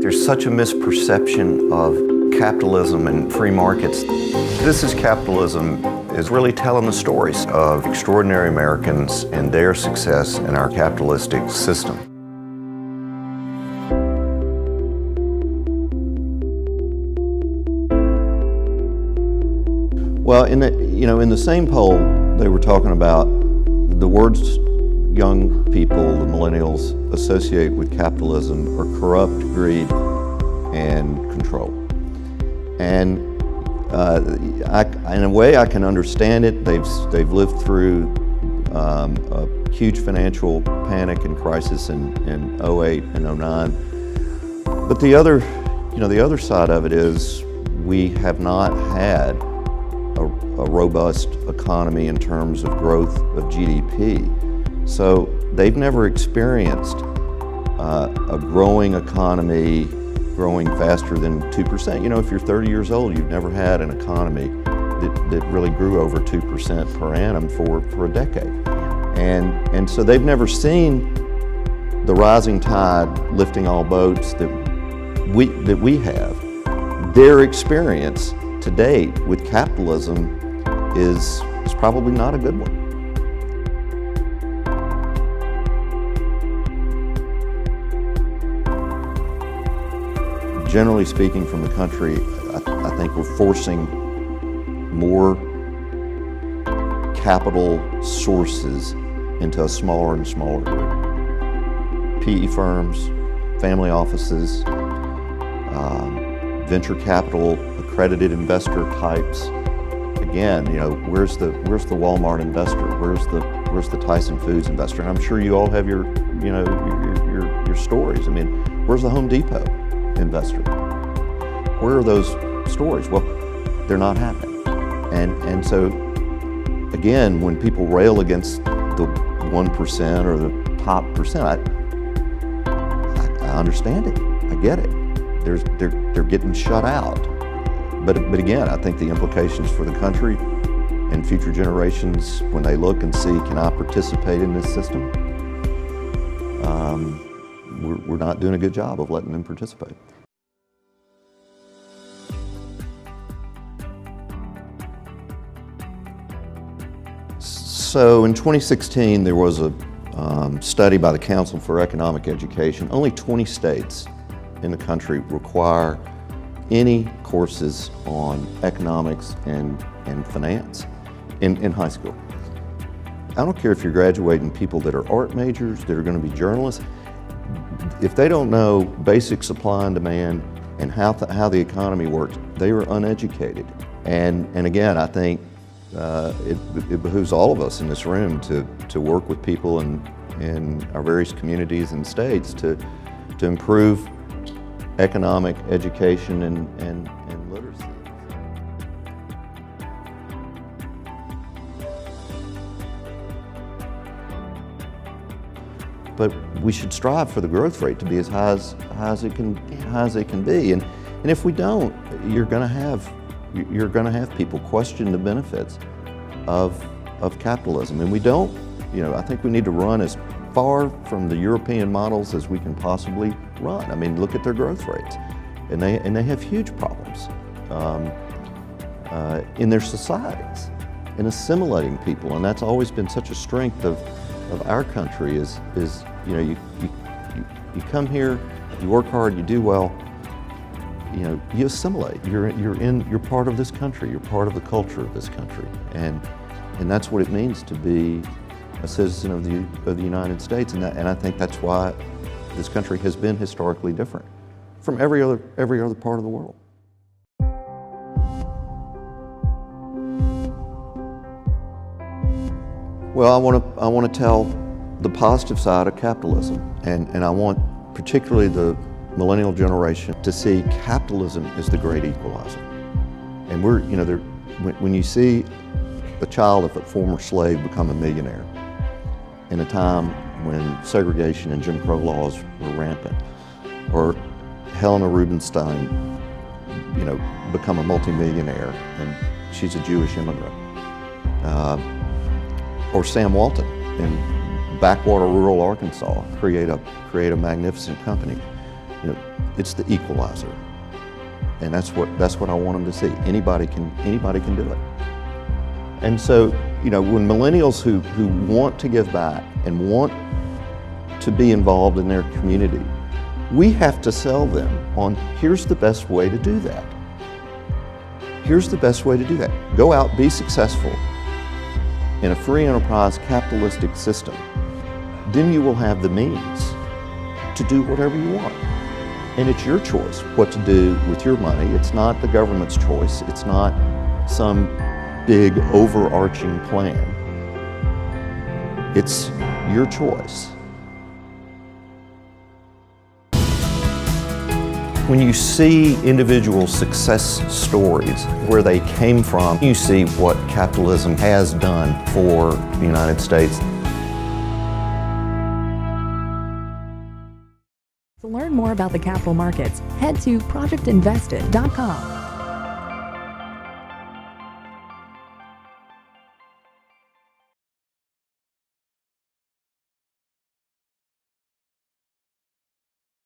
There's such a misperception of capitalism and free markets. This is Capitalism is really telling the stories of extraordinary Americans and their success in our capitalistic system. Well, in the same poll, they were talking about the words young people, the millennials, associate with capitalism are corrupt, greed, and control. And in a way, I can understand it. They've lived through a huge financial panic and crisis in 08 and 09. But the other side of it is we have not had a robust economy in terms of growth of GDP. So they've never experienced a growing economy growing faster than 2%. You know, if you're 30 years old, you've never had an economy that really grew over 2% per annum for a decade. And so they've never seen the rising tide lifting all boats that we have. Their experience to date with capitalism is probably not a good one. Generally speaking, from the country, I think we're forcing more capital sources into a smaller and smaller group. PE firms, family offices, venture capital, accredited investor types. Again, where's the Walmart investor? Where's the Tyson Foods investor? And I'm sure you all have your stories. I mean, where's the Home Depot investor? Where are those stories? Well, they're not happening. And so, again, when people rail against the 1% or the top percent, I understand it. I get it. They're getting shut out. But again, I think the implications for the country and future generations, when they look and see, can I participate in this system? We're not doing a good job of letting them participate. So in 2016, there was a study by the Council for Economic Education. Only 20 states in the country require any courses on economics and finance in high school. I don't care if you're graduating people that are art majors, that are going to be journalists. If they don't know basic supply and demand and how the economy works, they are uneducated. And again, I think it behooves all of us in this room to work with people in our various communities and states to improve economic education and literacy. But we should strive for the growth rate to be as high as it can be. And if we don't, you're going to have people question the benefits of capitalism. And we don't, I think we need to run as far from the European models as we can possibly run. I mean, look at their growth rates. And they have huge problems in their societies, in assimilating people. And that's always been such a strength of our country is you come here, you work hard, you do well, you assimilate. You're part of this country. You're part of the culture of this country, and that's what it means to be a citizen of the United States. And I think that's why this country has been historically different from every other part of the world. Well, I want to tell the positive side of capitalism, and I want particularly the millennial generation to see capitalism as the great equalizer. And when you see a child of a former slave become a millionaire in a time when segregation and Jim Crow laws were rampant, or Helena Rubinstein, become a multimillionaire, and she's a Jewish immigrant, or Sam Walton in backwater rural Arkansas create a magnificent company. it's the equalizer. And that's what I want them to see. Anybody can do it. And so, when millennials who want to give back and want to be involved in their community, we have to sell them on, here's the best way to do that. Here's the best way to do that. Go out, be successful in a free enterprise capitalistic system. Then you will have the means to do whatever you want. And it's your choice what to do with your money. It's not the government's choice. It's not some big overarching plan. It's your choice. When you see individual success stories, where they came from, you see what capitalism has done for the United States. To learn more about the capital markets, head to projectinvested.com.